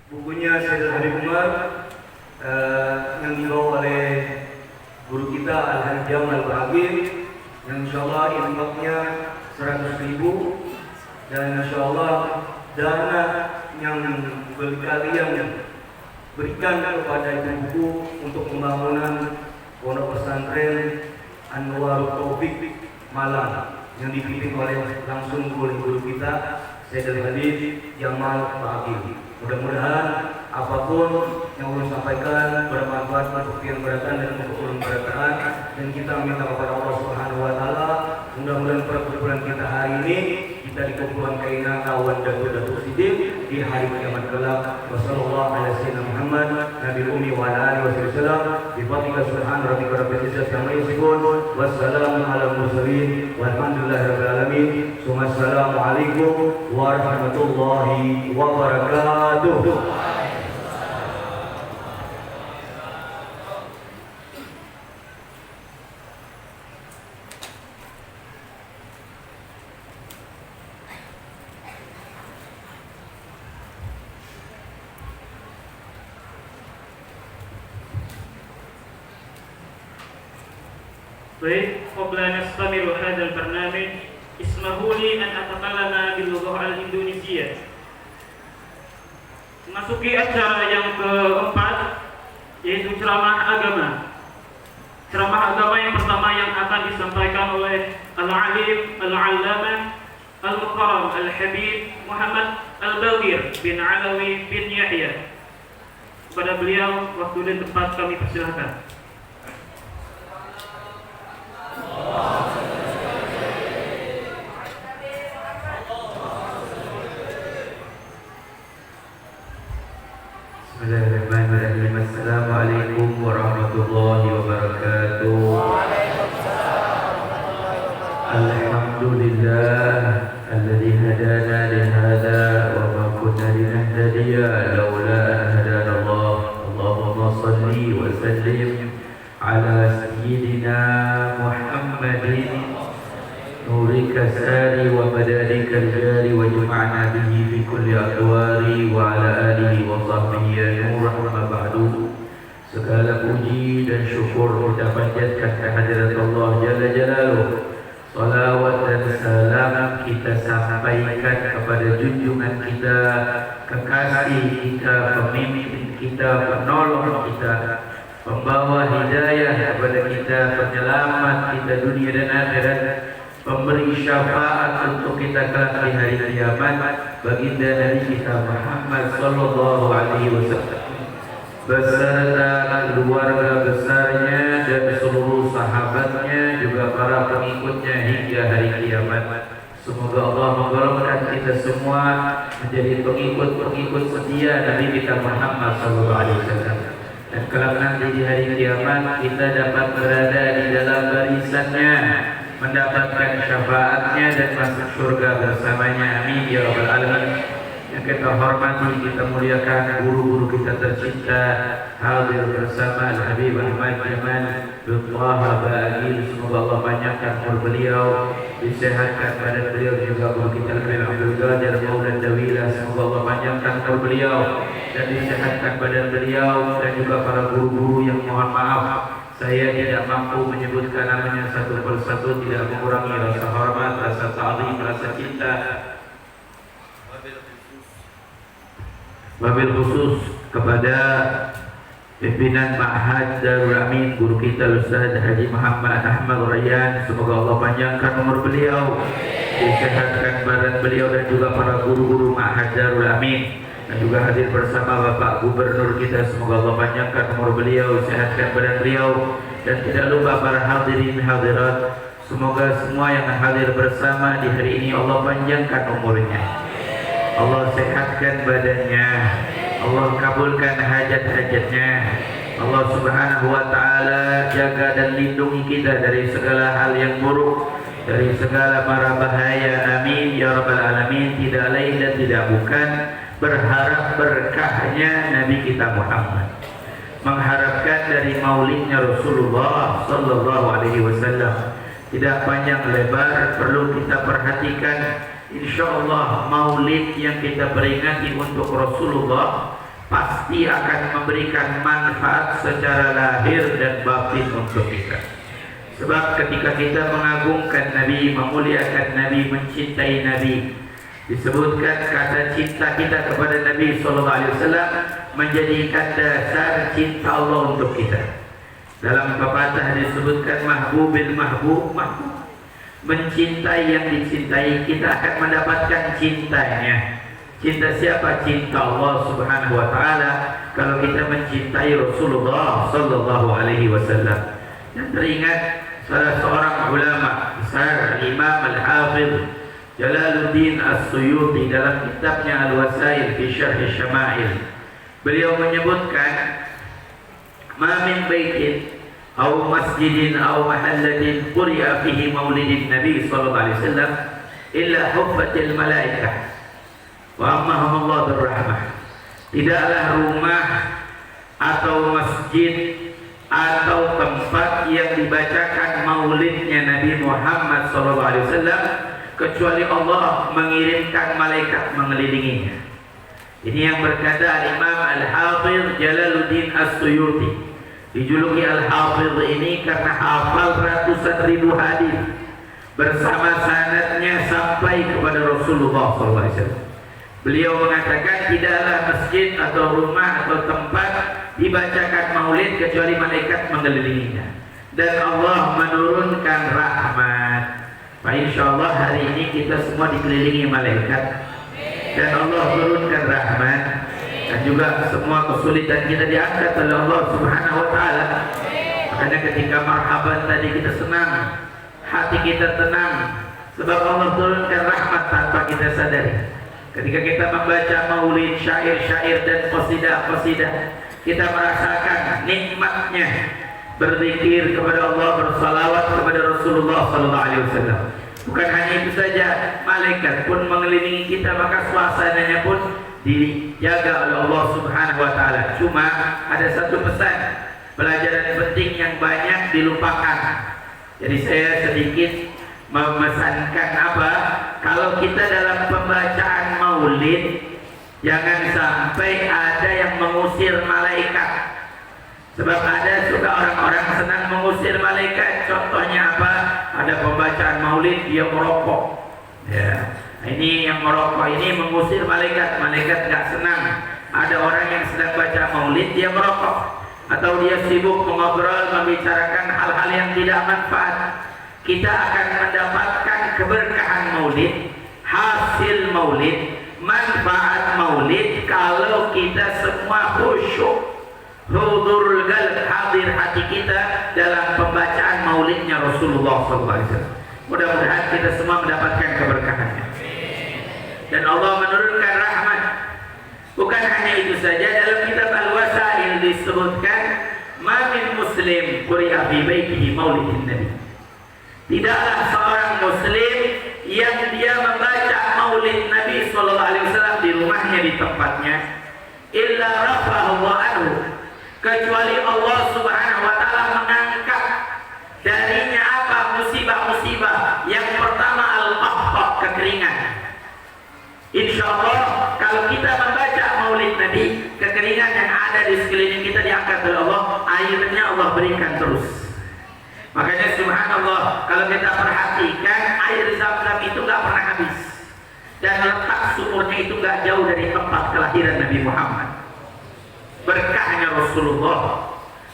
bukunya Sayyid Habib Umar yang dibawa oleh guru kita Al-Hadj Jamal Al-Bagir, yang insyaallah infaknya 100.000, dan insyaallah dana yang kalian berikan kepada itu buku untuk pembangunan pondok pesantren Anwarut Taufik Malang yang dipimpin oleh langsung oleh guru kita Sayyid Al-Hadj Jamal Al-Bagir. Mudah-mudahan apapun yang ulun sampaikan bermanfaat untuk yang beratan dan untuk ulun beratan, dan kita minta kepada Allah Subhanahu wa taala mudah-mudahan perkumpulan kita hari ini kita dikumpulkan kaina kawan Datuk Siddiq di hari kiamat kelak. Wassallallahu ala sayyidina Muhammad nabi ummi wa ala alihi wasallam bi fadlika subhana rabbika rabbil izzati amma yasifun wassalamu ala mursalin walhamdulillahi rabbil alamin. Assalamu alaikum warahmatullahi wabarakatuh. Baik, qabla nastamiru hadzal barnamij, ismahu li an atakallama bil lughah al-Indonesia. Memasuki acara yang keempat, yaitu ceramah agama. Ceramah agama yang pertama yang akan disampaikan oleh Al-Alim Al-Allamah Al-Mukarram Al-Habib Muhammad Al-Bagir bin Alawi bin Yahya. Kepada beliau waktu dan tempat kami persilahkan. Bismillahirrahmanirrahim. Assalamualaikum warahmatullahi wabarakatuh. Alhamdulillah alladzi hadana li hadza wa ma kunna linahtadiya laula an hadana Allah. Allahumma shalli wa sallim ala sayyidina Muhammadin نورك الساري ومدارك الجاري وجمعنا به في كل أدوار وعلى آله وصحبه يا نور. أما بعد, segala puji dan syukur kita panjatkan kehadirat Allah Jalla Jalaluh. Salawat dan salam kita sampaikan kepada junjungan kita, kekasih kita, pemimpin kita, penolong kita, pembawa hidayah kepada kita, penyelamat kita dunia dan akhirat, pemberi syafaat untuk kita kelak di hari kiamat, baginda Nabi kita Muhammad sallallahu alaihi wasallam beserta keluarga besarnya dan seluruh sahabatnya, juga para pengikutnya hingga hari kiamat. Semoga Allah menggolongkan kita semua menjadi pengikut-pengikut setia Nabi kita Muhammad sallallahu alaihi wasallam, dan kelak nanti di hari kiamat kita dapat berada di dalam barisannya, mendapatkan syafaatnya dan masuk surga bersamanya. Amin ya rabbal alamin. Yang kita hormati, kita muliakan guru-guru kita tercinta hadir bersama Al-Habib Ahmad Jamal bin Taha Bagir. Semoga Allah banyakkan umur beliau, disehatkan badan beliau, juga guru kita Al-Habib Abdul Qadir Maulana Dawila. Semoga Allah banyakkan umur beliau dan disehatkan badan beliau, dan juga para guru-guru yang mohon maaf saya tidak mampu menyebutkan namanya satu persatu, tidak mengurangi rasa hormat, rasa ta'zim, rasa cinta. Wabil khusus kepada pimpinan Ma'had Darul Amin, guru kita Ustaz Haji Muhammad Ahmad Rayyan. Semoga Allah panjangkan umur beliau, disehatkan badan beliau, dan juga para guru-guru Ma'had Darul Amin, dan juga hadir bersama Bapak Gubernur kita. Semoga Allah panjangkan umur beliau, sehatkan badan beliau, dan tidak lupa para hadirin hadirat. Semoga semua yang hadir bersama di hari ini Allah panjangkan umurnya, Allah sehatkan badannya, Allah kabulkan hajat-hajatnya. Allah Subhanahu wa ta'ala jaga dan lindungi kita dari segala hal yang buruk, dari segala mara bahaya. Amin ya rabbal alamin. Tidak lain dan tidak bukan berharap berkahnya Nabi kita Muhammad, mengharapkan dari maulidnya Rasulullah sallallahu alaihi wasallam. Tidak panjang lebar, perlu kita perhatikan. Insya Allah maulid yang kita peringati untuk Rasulullah pasti akan memberikan manfaat secara lahir dan batin untuk kita. Sebab ketika kita mengagungkan Nabi, memuliakan Nabi, mencintai Nabi, disebutkan kata cinta kita kepada Nabi SAW menjadikan dasar cinta Allah untuk kita. Dalam pepatah disebutkan mahbubil mahbub, mencintai yang dicintai, kita akan mendapatkan cintanya. Cinta siapa? Cinta Allah Subhanahu wa taala. Kalau kita mencintai Rasulullah sallallahu alaihi wasallam. Dan teringat salah seorang ulama besar, Imam Al-Hafidh Jalaluddin As-Suyuti dalam kitabnya Al-Wasail fi Syarh Syama'il. Beliau menyebutkan, "Ma min baitin aw masjidin aw mahallatin quri'a fihi maulidin Nabi sallallahu alaihi wasallam illa huffatil malaikah wa ammahumullah birrahmah." Tidaklah rumah atau masjid atau tempat yang dibacakan maulidnya Nabi Muhammad SAW kecuali Allah mengirimkan malaikat mengelilinginya. Ini yang berkata Imam Al-Hafidh Jalaluddin As-Suyuti. Dijuluki Al-Hafidh ini karena hafal ratusan ribu hadis bersama sanadnya sampai kepada Rasulullah SAW. Beliau mengatakan tidaklah masjid atau rumah atau tempat dibacakan maulid kecuali malaikat mengelilinginya dan Allah menurunkan rahmat. Pak, insyaallah hari ini kita semua dikelilingi malaikat dan Allah turunkan rahmat, dan juga semua kesulitan kita diangkat oleh Allah Subhanahu wa taala. Makanya ketika marhaban tadi kita senang, hati kita tenang sebab Allah turunkan rahmat tanpa kita sadari. Ketika kita membaca maulid, syair-syair dan qasidah-qasidah, kita merasakan nikmatnya berzikir kepada Allah, bersalawat kepada Rasulullah SAW. Bukan hanya itu saja, malaikat pun mengelilingi kita, maka suasananya pun dijaga oleh Allah Subhanahu wa taala. Cuma ada satu pesan, pelajaran penting yang banyak dilupakan. Jadi saya sedikit memesankan apa? Kalau kita dalam pembacaan maulid, jangan sampai ada yang mengusir malaikat. Sebab ada suka orang-orang senang mengusir malaikat. Contohnya apa? Ada pembacaan maulid dia merokok. Ya, ini yang merokok ini mengusir malaikat. Malaikat nggak senang. Ada orang yang sedang baca maulid dia merokok, atau dia sibuk mengobrol membicarakan hal-hal yang tidak manfaat. Kita akan mendapatkan keberkahan maulid, hasil maulid, manfaat maulid kalau kita semua khusyuk, hudurul qalb, hadir hati kita dalam pembacaan maulidnya Rasulullah SAW. Mudah-mudahan kita semua mendapatkan keberkahannya. Dan Allah menurunkan rahmat. Bukan hanya itu saja, dalam kitab Al-Wasail disebutkan, "Ma min muslim quri'a fi baitihi maulidin Nabi." Tidaklah seorang muslim yang dia membaca maulid Nabi SAW di rumahnya, di tempatnya, illa rafa'allahu anhu, kecuali Allah Subhanahu wa taala mengangkat darinya apa? Musibah-musibah. Yang pertama al-qahqah, kekeringan. Insyaallah kalau kita membaca maulid Nabi, kekeringan yang ada di sekeliling kita diangkat oleh Allah, airnya Allah berikan terus. Makanya subhanallah, kalau kita perhatikan air Zam-Zam itu nggak pernah habis, dan letak sumurnya itu nggak jauh dari tempat kelahiran Nabi Muhammad. Berkahnya Rasulullah,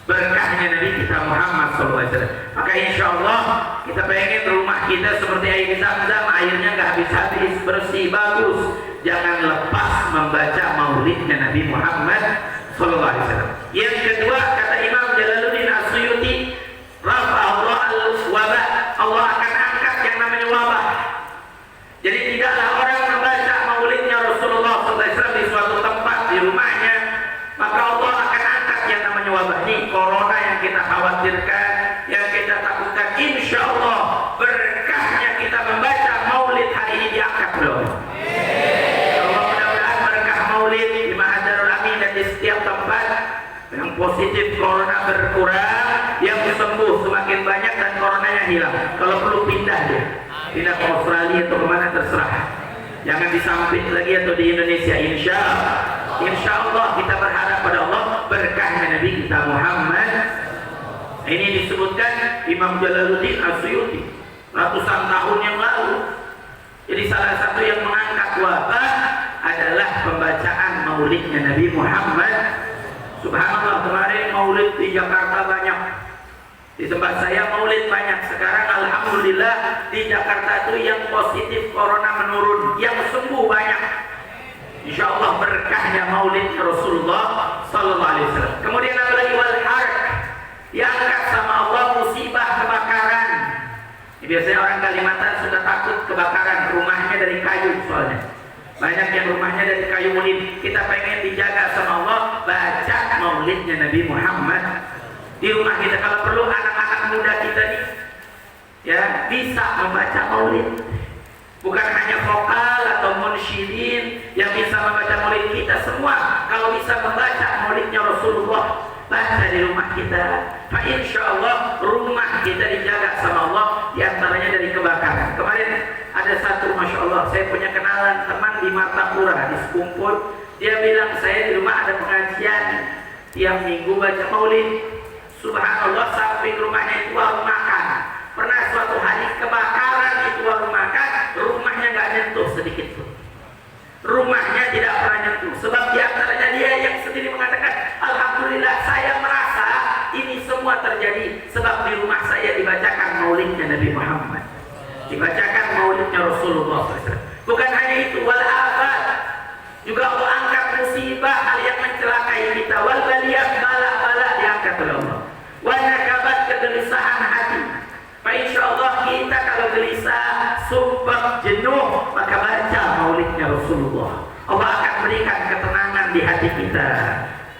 berkahnya Nabi kita Muhammad SAW. Maka insya Allah kita pengen rumah kita seperti air Zam-Zam, airnya nggak habis-habis, bersih, bagus. Jangan lepas membaca maulidnya Nabi Muhammad SAW. Yang kedua, kata Imam Jalaluddin As-Suyuti, Rafa Allah al-wabah, Allah akan angkat yang namanya wabah. Jadi tidaklah orang membaca maulidnya Rasulullah SAW di suatu tempat, di rumahnya, maka Allah akan angkat yang namanya wabah. Ini corona yang kita khawatirkan, yang kita takutkan. Insya Allah berkahnya kita membaca maulid hari ini diangkat oleh Allah. Allah mudah-mudahan berkah maulid di Mahadarul Amin dan di setiap tempat, yang positif corona berkurang, yang sembuh semakin banyak, dan coronanya hilang. Kalau perlu pindah dia, pindah ke Australia atau kemana terserah. Jangan disampit lagi atau di Indonesia. Insya Allah kita Ini disebutkan Imam Jalaluddin As-Suyuti ratusan tahun yang lalu. Jadi salah satu yang mengangkat wabah adalah pembacaan maulidnya Nabi Muhammad. Subhanallah, kemarin maulid di Jakarta banyak. Di tempat saya maulid banyak. Sekarang alhamdulillah di Jakarta itu yang positif corona menurun, yang sembuh banyak. Insya Allah berkahnya maulid Rasulullah Sallallahu Alaihi Wasallam. Kemudian ada lagi wal harq, diangkat sama Allah musibah kebakaran. Biasanya orang Kalimantan sudah takut kebakaran, rumahnya dari kayu soalnya. Banyak yang rumahnya dari kayu mulid. Kita pengen dijaga sama Allah, baca maulidnya Nabi Muhammad di rumah kita. Kalau perlu anak-anak muda kita nih, ya bisa membaca maulid. Bukan hanya vokal atau munsyidin yang bisa membaca maulid, kita semua kalau bisa membaca maulidnya Rasulullah, baca di rumah kita. Fa insya Allah rumah kita dijaga sama Allah, diantaranya dari kebakaran. Kemarin ada satu, masya Allah, saya punya kenalan teman di Martapura di Sekumpul. Dia bilang saya di rumah ada pengajian tiap minggu baca maulid. Subhanallah, samping rumahnya itu warung makan. Pernah suatu hari kebakaran itu warung makan, rumahnya nggak nyentuh sedikit pun. Rumahnya tidak pernah nyentuh. Sebab diantaranya dia yang sendiri mengatakan, alhamdulillah saya merasa ini semua terjadi sebab di rumah saya dibacakan maulidnya Nabi Muhammad, dibacakan maulidnya Rasulullah SAW. Bukan hanya itu, wal afat, juga Allah angkat musibah, hal yang mencelakai kita. Wal baliyah, bala-bala diangkat oleh Allah. Wal nakabat, kegelisahan hati. Pak insya Allah kita kalau gelisah, sumpah, jenuh, maka baca maulidnya Rasulullah. Allah akan berikan ketenangan di hati kita.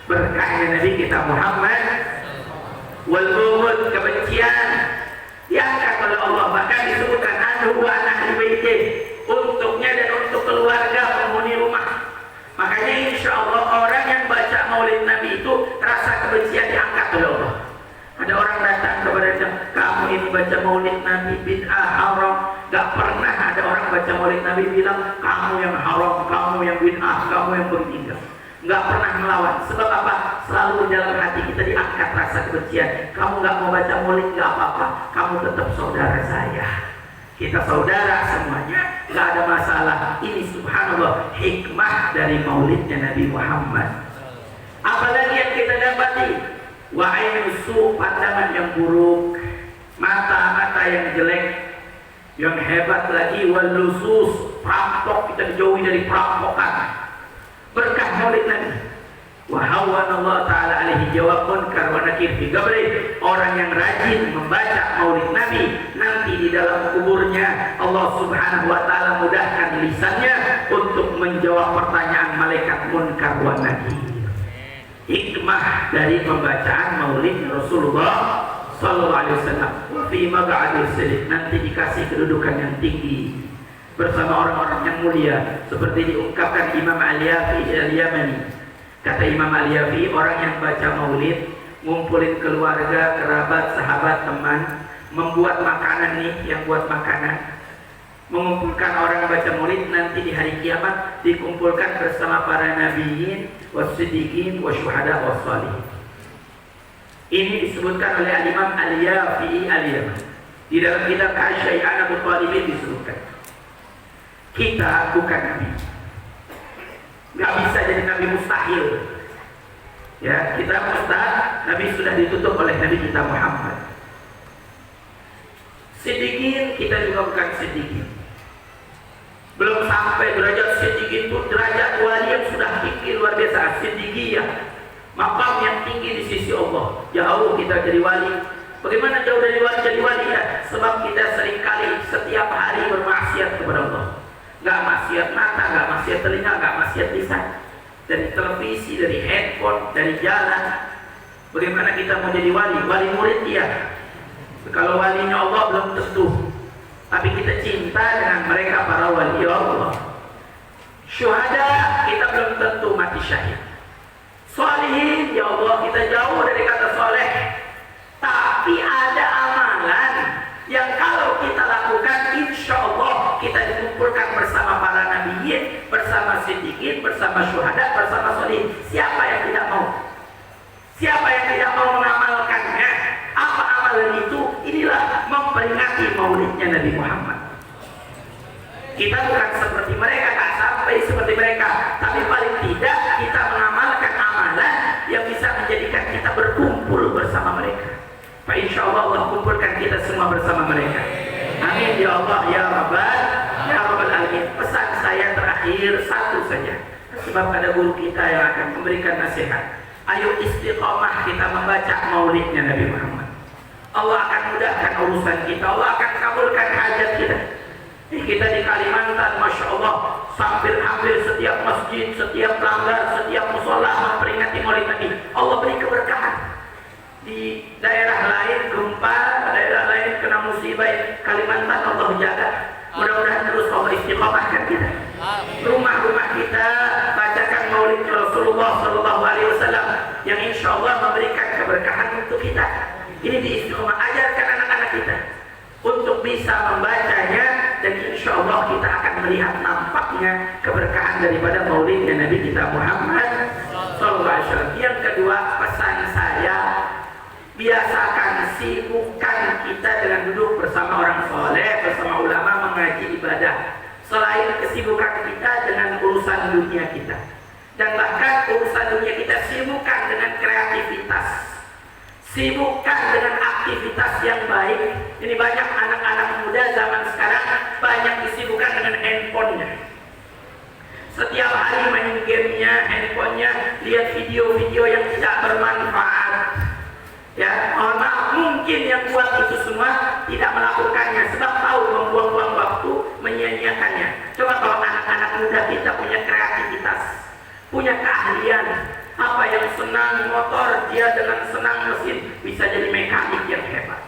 Berkahnya Nabi kita Muhammad. Wal bughd, kebencian, diangkat oleh Allah. Bahkan disebutkan anhu wa an ahli baitih, untuknya dan untuk keluarga penghuni rumah. Makanya insya Allah orang yang baca maulid Nabi itu rasa kebencian diangkat oleh Allah. Ada orang datang kepada dia, kamu ini baca maulid Nabi bid'ah, haram. Gak pernah ada orang baca maulid Nabi bilang kamu yang haram, kamu yang bid'ah, kamu yang bertinggal. Gak pernah melawan. Sebab apa? Selalu dalam hati kita diangkat rasa kebencian. Kamu gak mau baca maulid, gak apa-apa, kamu tetap saudara saya. Kita saudara semuanya, gak ada masalah. Ini subhanallah hikmah dari maulidnya Nabi Muhammad. Apalagi yang kita dapati? Wa'ainusu, pandangan yang buruk, mata-mata yang jelek. Yang hebat lagi, walusus, perampok, kita dijauhi dari perampokan. Berkah maulid Nabi. Wahawwan Allah Ta'ala alaihi jawab munkar wa nakir fi qabri. Orang yang rajin membaca maulid Nabi, nanti di dalam kuburnya Allah Subhanahu wa Ta'ala mudahkan lisannya untuk menjawab pertanyaan malaikat munkar wa nakir. Hikmah dari pembacaan maulid Rasulullah Sallallahu Alaihi Wasallam. Fi maq'adil sidq, nanti dikasih kedudukan yang tinggi bersama orang-orang yang mulia, seperti diungkapkan Imam Al-Yafi Al-Yamani. Kata Imam Al-Yafi, orang yang baca maulid, ngumpulin keluarga, kerabat, sahabat, teman, membuat makanan nih, yang buat makanan, mengumpulkan orang baca maulid, nanti di hari kiamat dikumpulkan bersama para nabiyin, wasiddiqin, wasyuhada, wassalihin. Ini disebutkan oleh Imam Al-Yafi Al-Yamani. Di dalam kitab Kasyai'an Abu Talibin disebutkan, kita bukan nabi, nggak bisa jadi nabi, mustahil. Ya, kita mustahil. Nabi sudah ditutup oleh Nabi kita Muhammad. Siddiqin, kita juga bukan siddiqin. Belum sampai derajat siddiqin pun, derajat wali yang sudah tinggi luar biasa. Siddiqiyah, maqam yang tinggi di sisi Allah. Jauh kita jadi wali. Bagaimana jauh dari wali jadi wali? Ya, sebab kita seringkali setiap hari bermaksiat kepada Allah. Gak maksiat mata, gak maksiat telinga, gak maksiat lisan. Dari televisi, dari handphone, dari jalan. Bagaimana kita mau jadi wali? Wali murid dia. Kalau walinya Allah belum tentu. Tapi kita cinta dengan mereka para wali Allah. Syuhada, kita belum tentu mati syahid. Sholihin, ya Allah, kita jauh dari kata soleh. Tapi ada amalan yang kalau kita lakukan, insya Allah kita dikumpulkan bersama para nabiyin, bersama siddiqin, bersama syuhada, bersama sholihin. Siapa yang tidak mau? Siapa yang tidak mau mengamalkannya? Apa ya Allah ya Rabbal Alamin. Pesan saya terakhir satu saja, sebab ada guru kita yang akan memberikan nasihat. Ayo istiqomah kita membaca maulidnya Nabi Muhammad. Allah akan mudahkan urusan kita, Allah akan kabulkan hajat kita. Kita di Kalimantan, Masya Allah, hampir setiap masjid, setiap langgar, setiap musola memperingati maulid Nabi. Allah beri keberkahan. Di daerah lain gempa, daerah lain kena musibah, Kalimantan Allah jaga. Mudah-mudahan terus Allah istiqomahkan kita. Rumah-rumah kita bacakan maulid Rasulullah SAW yang insya Allah memberikan keberkahan untuk kita. Ini diistiqomah, ajarkan anak-anak kita untuk bisa membacanya, dan insya Allah kita akan melihat nampaknya keberkahan daripada maulidnya Nabi kita Muhammad SAW. Yang kedua, pesan saya, biasakan sibukkan kita dengan duduk bersama orang soleh, bersama ulama, mengaji ibadah. Selain kesibukan kita dengan urusan dunia kita, dan bahkan urusan dunia kita sibukkan dengan kreativitas, sibukkan dengan aktivitas yang baik. Ini banyak anak-anak muda zaman sekarang banyak disibukkan dengan handphonenya. Setiap hari main gamenya, handphonenya, lihat video-video yang tidak bermanfaat. Ya, mohon maaf, mungkin yang buat itu semua tidak melakukannya sebab tahu membuang-buang waktu, menyia-nyiakannya. Coba kalau anak-anak muda kita punya kreativitas, punya keahlian, apa yang senang motor, dia dengan senang mesin bisa jadi mekanik yang hebat.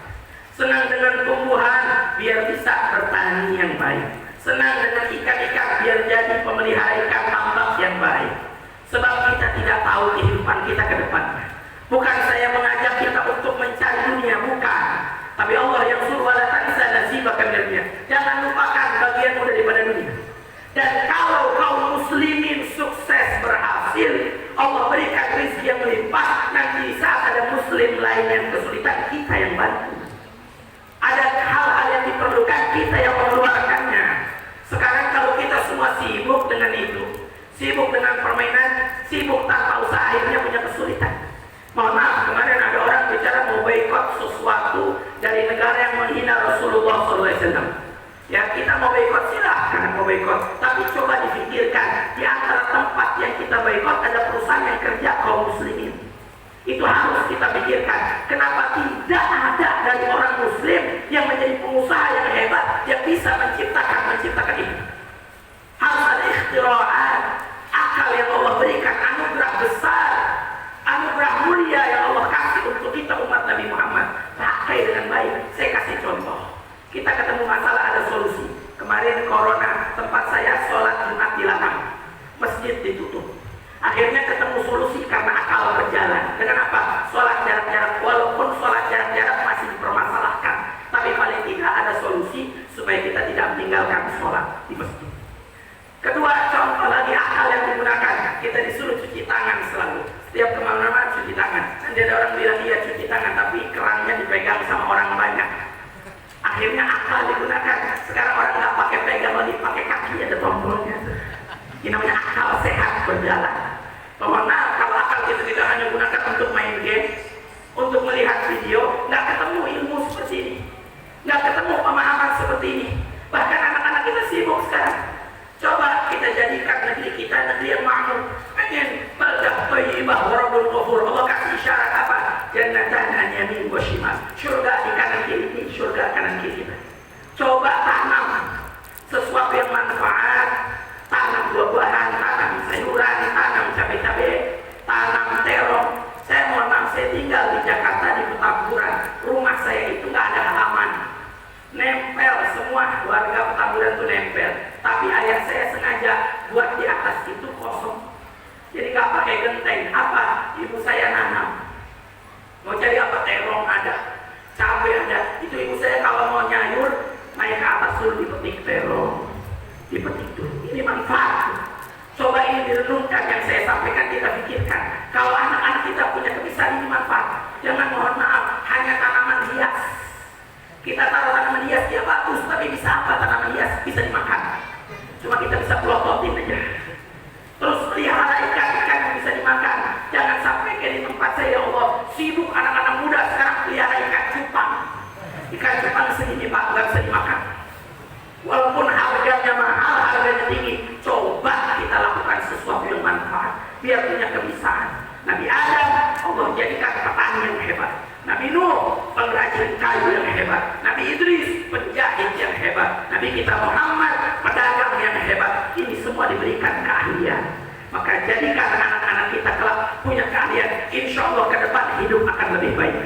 Senang dengan tumbuhan, biar bisa bertani yang baik. Senang dengan ikan-ikan, biar jadi pemelihara ikan tambak yang baik. Sebab kita tidak tahu kehidupan kita ke depannya. Bukan saya mengajak kita untuk mencari dunia, bukan. Tapi Allah yang suruh wala tansa nasibaka minad dunya. Jangan lupakan bagianmu daripada dunia. Dan kalau kaum muslimin sukses berhasil, Allah berikan rezeki yang melimpah. Nanti saat ada muslim lain yang kesulitan, kita yang bantu. Ada hal-hal yang diperlukan, kita yang mengeluarkannya. Sekarang kalau kita semua sibuk dengan itu, sibuk dengan permainan, sibuk tanpa usaha, akhirnya punya kesulitan. Mohon maaf, kemarin ada orang bicara mau boikot sesuatu dari negara yang menghina Rasulullah SAW. Ya, kita mau boikot, silahkan mau boikot, tapi coba dipikirkan, di antara tempat yang kita boikot ada perusahaan yang kerja kaum muslimin. Itu harus kita pikirkan. Kenapa tidak ada dari orang muslim yang menjadi pengusaha yang hebat, yang bisa menciptakan ini? Harus ada ikhtiraat, akal yang Allah berikan, anugerah besar, anugerah mulia yang Allah kasih untuk kita umat Nabi Muhammad. Pakai dengan baik. Saya kasih contoh. Kita ketemu masalah, ada solusi. Kemarin corona, tempat saya sholat Jumat dilarang, masjid ditutup. Akhirnya ketemu solusi karena akal berjalan. Dengan apa? Sholat jarak-jarak. Walaupun sholat jarak-jarak masih dipermasalahkan, tapi paling tidak ada solusi supaya kita tidak meninggalkan sholat di masjid. Kedua, contoh lagi akal yang digunakan. Kita disuruh cuci tangan selalu. Setiap kemana-mana cuci tangan. Nanti ada orang bilang iya cuci tangan, tapi kerannya dipegang sama orang banyak. Akhirnya akal digunakan. Sekarang orang nggak pakai pegang lagi, pakai kaki, ada tombolnya. Ini namanya akal sehat berjalan. Mohon maaf kalau akal kita tidak hanya gunakan untuk main game, untuk melihat video, nggak ketemu ilmu seperti ini, nggak ketemu pemahaman seperti ini. Bahkan anak-anak kita sibuk sekarang. Coba kita jadikan negeri kita negeri yang makmur. Pengen baldah thayyibah wa rabbul ghafur. Allah kasih isyarat apa? Jannatan an yamin wa shimal. Surga di kanan kiri ini, surga kanan kiri kita. Coba tanam sesuatu yang manfaat. Tanam buah-buahan, tanam sayuran, tanam cabai-cabai, tanam terong. Saya mohon maaf, saya tinggal di Jakarta di Petamburan. Rumah saya itu nggak ada halaman. Nempel semua, warga Petamburan itu nempel. Tapi ayah saya sengaja buat di atas itu kosong. Jadi nggak pakai genteng. Apa? Ibu saya nanam. Mau cari apa? Terong ada, cabai ada. Itu ibu saya kalau mau nyayur naik ke atas lisan. Nabi Adam Allah jadikan petani yang hebat. Nabi Nuh pengrajin kayu yang hebat. Nabi Idris penjahit yang hebat. Nabi kita Muhammad pedagang yang hebat. Ini semua diberikan keahlian. Maka jadikan anak-anak kita kelak punya keahlian. Insya Allah ke depan hidup akan lebih baik.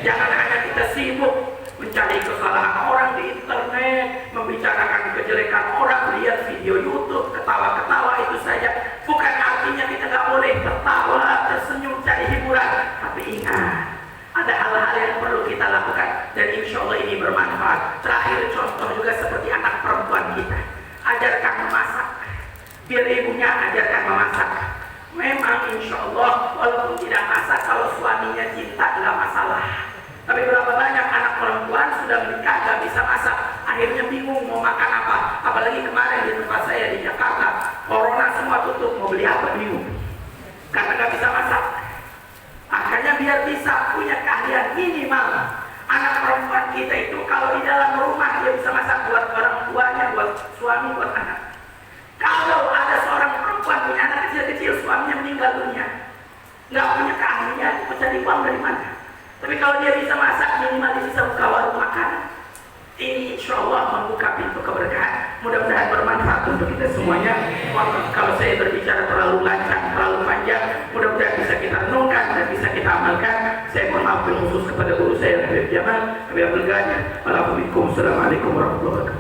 Jangan hanya kita sibuk mencari kesalahan orang di internet, membicarakan kejelekan orang, lihat video YouTube, ketawa-ketawa itu saja. Bukan artinya kita nggak boleh tertawa, tersenyum, cari hiburan. Tapi ingat, ada hal-hal yang perlu kita lakukan dan insya Allah ini bermanfaat. Terakhir contoh juga seperti anak perempuan kita, ajarkan memasak. Biar ibunya ajarkan memasak. Memang insya Allah walaupun tidak masak, kalau suaminya cinta tidak masalah. Tapi berapa banyak anak perempuan sudah menikah gak bisa masak, akhirnya bingung mau makan apa. Apalagi kemarin di tempat saya di Jakarta, corona semua tutup, mau beli apa bingung karena gak bisa masak. Akhirnya biar bisa punya keahlian minimal anak perempuan kita itu kalau di dalam rumah dia bisa masak buat orang tuanya, buat suami, buat anak. Kalau ada seorang perempuan punya anak kecil-kecil, suaminya meninggal dunia, nggak punya keahlian, mau cari uang dari mana? Tapi kalau dia bisa masak, minimal dia bisa buka warung makanan. Ini insya Allah membuka pintu keberkahan. Mudah-mudahan bermanfaat untuk kita semuanya. Kalau saya berbicara terlalu lancang, terlalu panjang, mudah-mudahan bisa kita renungkan dan bisa kita amalkan. Saya mohon maaf khusus kepada guru saya Habib Jamal, Habib Abdul Ghani. Assalamualaikum warahmatullahi wabarakatuh.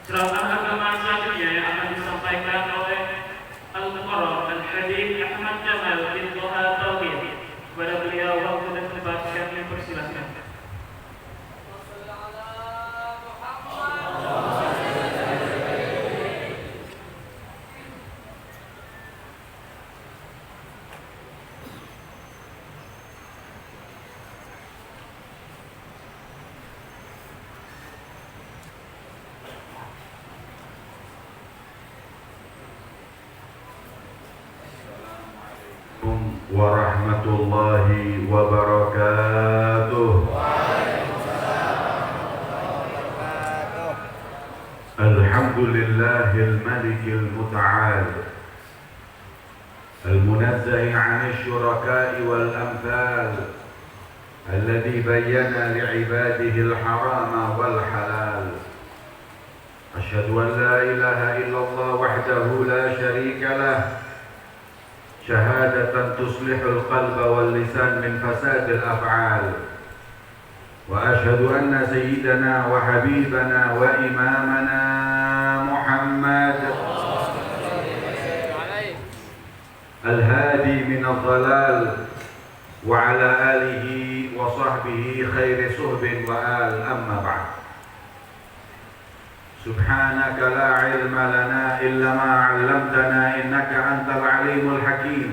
Ceramah agama selanjutnya yang akan disampaikan oleh Al-Muqarrar Al-Hadid Ahmad Jamal bin Toha Tauhid. Kepada beliau waktu dan tempat kami persilahkan. Warahmatullahi wabarakatuh. Alhamdulillahil malikil muta'al المنزه عن الشركاء والأمثال الذي بين لعباده الحرام والحلال. أشهد أن لا إله إلا الله وحده لا شريك له شهادة تصلح القلب واللسان من فساد الأفعال. وأشهد أن سيدنا وحبيبنا وإمامنا محمد الهادي من الضلال وعلى آله وصحبه خير صحب وآل. أما بعد، سبحانك لا علم لنا إلا ما علمتنا إنك أنت العليم الحكيم.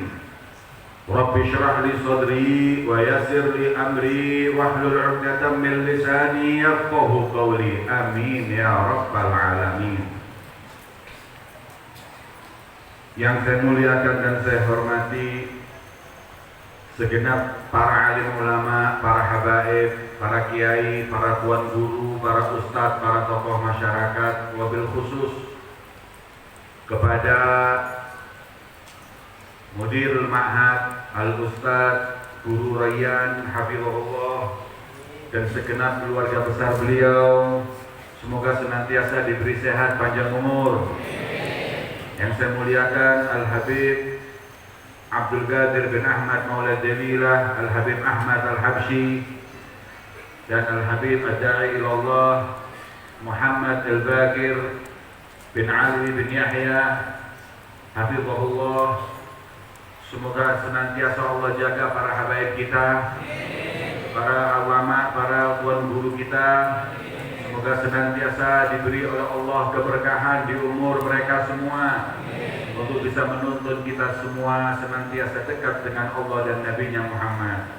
رب اشرح لي صدري ويسر لي أمري واحلل عقدة من لساني يفقه قولي. آمين يا رب العالمين. Yang saya muliakan dan saya hormati segenap para alim ulama, para habaib, para kiai, para tuan guru, para ustadz, para tokoh masyarakat, wabil khusus kepada Mudirul Ma'had, Al-Ustadz, Guru Rayyan, Hafizahullah, dan segenap keluarga besar beliau. Semoga senantiasa diberi sehat panjang umur. Yang saya muliakan Al-Habib Abdul Qadir bin Ahmad Maula Jamilah, Al-Habib Ahmad Al-Habsyi, dan Al-Habib Ad-Da'i Ilallah Muhammad Al-Bakir bin Ali bin Yahya, Hafizahullah. Semoga senantiasa Allah jaga para habaib kita, para ulama, para tuan guru kita. Semoga senantiasa diberi oleh Allah keberkahan di umur mereka semua, untuk bisa menuntun kita semua senantiasa dekat dengan Allah dan Nabi-Nya Muhammad.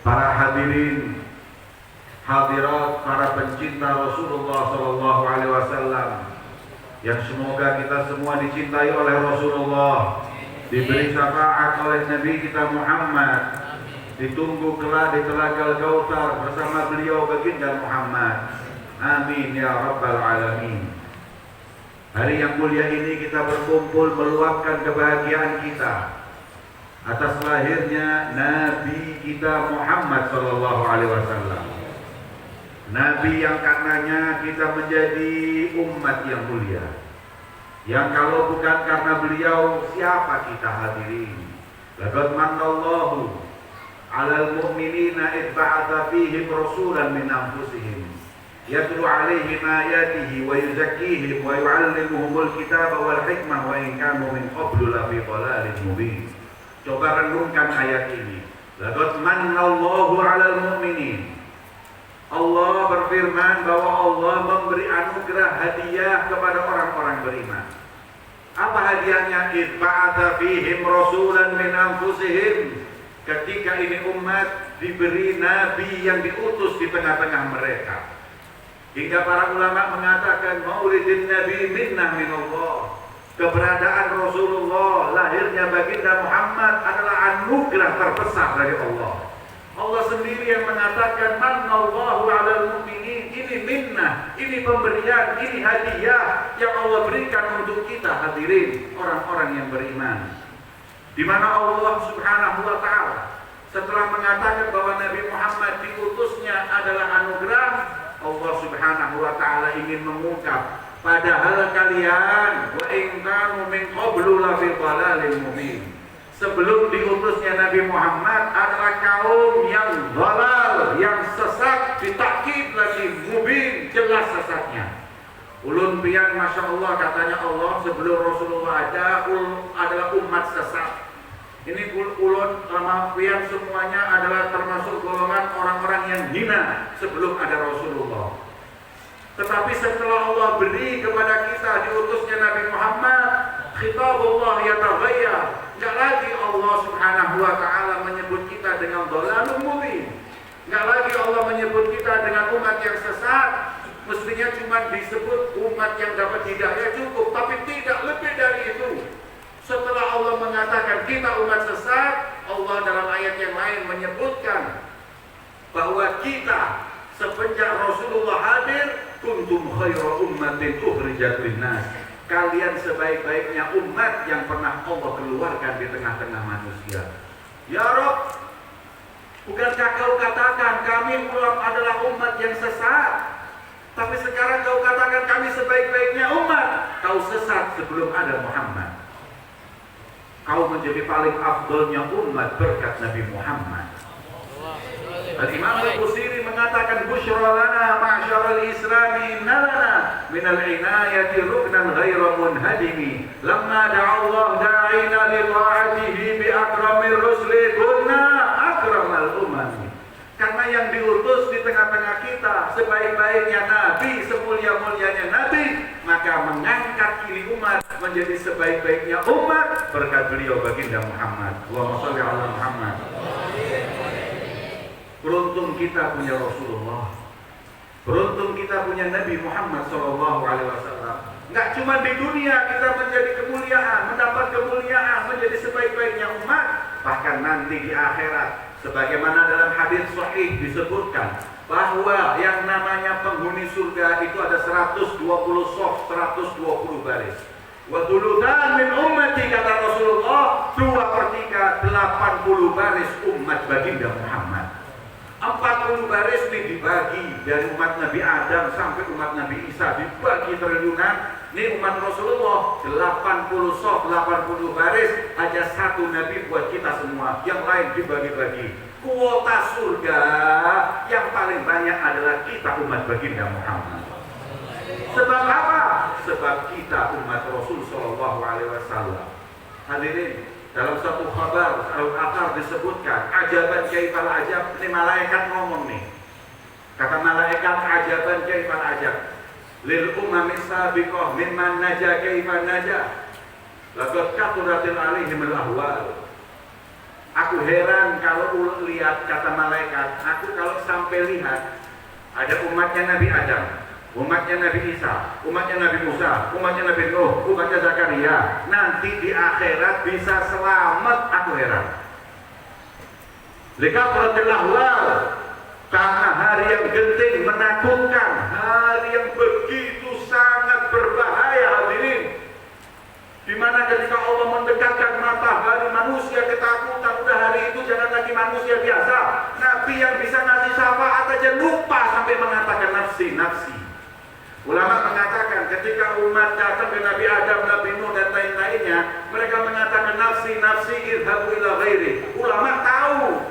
Para hadirin, hadirat, para pencinta Rasulullah SAW, yang semoga kita semua dicintai oleh Rasulullah, diberi syafaat oleh Nabi kita Muhammad, ditunggu kelak di Telaga Kautsar bersama beliau baginda Muhammad. Amin ya rabbal alamin. Hari yang mulia ini kita berkumpul meluapkan kebahagiaan kita atas lahirnya Nabi kita Muhammad sallallahu alaihi wasallam. Nabi yang karenanya kita menjadi umat yang mulia. Yang kalau bukan karena beliau, siapa kita hadirin? Laqad manallahu 'alal mu'minina id ba'atsa fihim rasulan min anfusihim yatlu 'alaihim ayatihi wa yuzakkihim wa yu'allimuhumul kitaba wal hikmah wa in kanu min qablu lafi dhalalin mubin. Coba renungkan ayat ini. Laqad manallahu 'alal mu'minin. Allah berfirman bahwa Allah memberi anugerah hadiah kepada orang-orang beriman. Apa hadiahnya? Id ba'atsa fihim rasulan min anfusihim. Ketika ini umat diberi nabi yang diutus di tengah-tengah mereka. Hingga para ulama mengatakan maulidin nabi minnah minallah. Keberadaan Rasulullah, lahirnya baginda Muhammad adalah anugerah terbesar dari Allah. Allah sendiri yang mengatakan manallahu 'alal mu'minin. Ini minnah, ini pemberian, ini hadiah yang Allah berikan untuk kita hadirin orang-orang yang beriman. Di mana Allah Subhanahu wa taala setelah mengatakan bahwa Nabi Muhammad diutusnya adalah anugerah, Allah Subhanahu wa taala ingin mengungkap, padahal kalian wa in kanu min qablu la fi dhalalin mubin. Sebelum diutusnya Nabi Muhammad adalah kaum yang dhalal, yang sesat, ditakkid lagi mubin, jelas sesatnya. Ulun pian Masya Allah katanya Allah sebelum Rasulullah ada adalah umat sesat. Ini ulun sama pian semuanya adalah termasuk golongan orang-orang yang hina sebelum ada Rasulullah. Tetapi setelah Allah beri kepada kita diutusnya Nabi Muhammad, khitabullah yataghayyar. Enggak lagi Allah Subhanahu wa taala menyebut kita dengan dhalalun mubin. Enggak lagi Allah menyebut kita dengan umat yang sesat. Mestinya cuma disebut umat yang dapat hidayah cukup, tapi tidak lebih dari itu. Setelah Allah mengatakan kita umat sesat, Allah dalam ayat yang lain menyebutkan bahwa kita semenjak Rasulullah hadir, kuntum khairu ummatin ukhrijat linnas. Kalian sebaik-baiknya umat yang pernah Allah keluarkan di tengah-tengah manusia. Ya Rabb, bukankah kau katakan kami adalah umat yang sesat? Tapi sekarang kau katakan kami sebaik-baiknya umat. Kau sesat sebelum ada Muhammad. Kau menjadi paling afdolnya umat berkat Nabi Muhammad. Al-Imam Al-Busiri mengatakan busyra lana ma'syaral islami innalana minal inayati ruknan ghaira munhadimi lamma da'allah da'ina li ta'atihi bi akramir rusli kunna akramal umami. Karena yang diutus di tengah-tengah kita sebaik-baiknya Nabi, semulia-mulianya Nabi, maka mengangkat ini umat menjadi sebaik-baiknya umat berkat beliau baginda Muhammad. Allahumma shalli ala Muhammad. Beruntung kita punya Rasulullah. Beruntung kita punya Nabi Muhammad SAW. Enggak cuma di dunia kita menjadi kemuliaan, mendapat kemuliaan, menjadi sebaik-baiknya umat, bahkan nanti di akhirat. Sebagaimana dalam hadis sahih disebutkan bahwa yang namanya penghuni surga itu ada 120 shaf, 120 baris. Wa thuluthan min ummati kata Rasulullah, 2/3 80 baris umat baginda Muhammad. 40 baris ini dibagi dari umat Nabi Adam sampai umat Nabi Isa, dibagi triliunan. Ini umat Rasulullah 80 shaf, 80 baris, hanya satu Nabi buat kita semua, yang lain dibagi-bagi. Kuota surga yang paling banyak adalah kita umat baginda Muhammad. Sebab apa? Sebab kita umat Rasul Shallallahu Alaihi Wasallam. Hadirin, dalam satu kabar Al-Athar disebutkan ajaban kaifal ajab. Ini malaikat ngomong nih. Kata malaikat ajaban kaifal ajab lil umami sabiqah mimman naja kaifan naja laqad katuratil alaihim al-ahwal. Aku heran kalau lihat, kata malaikat, aku kalau sampai lihat ada umatnya Nabi Adam umatnya Nabi Isa, umatnya Nabi Musa, umatnya Nabi Nuh, umatnya Zakaria, nanti di akhirat bisa selamat, aku heran. Likafratil ahwal, karena hari yang genting, menakutkan, hari yang begitu sangat berbahaya hadirin. Dimana ketika Allah mendekatkan matahari manusia ketakutan, udah hari itu jangan lagi manusia biasa. Nabi yang bisa ngasih syafaat aja lupa sampai mengatakan nafsi, nafsi. Ulama mengatakan ketika umat datang ke Nabi Adam, Nabi Nuh dan lain-lainnya, mereka mengatakan nafsi, nafsi, idhabu ila ghairi. Ulama tahu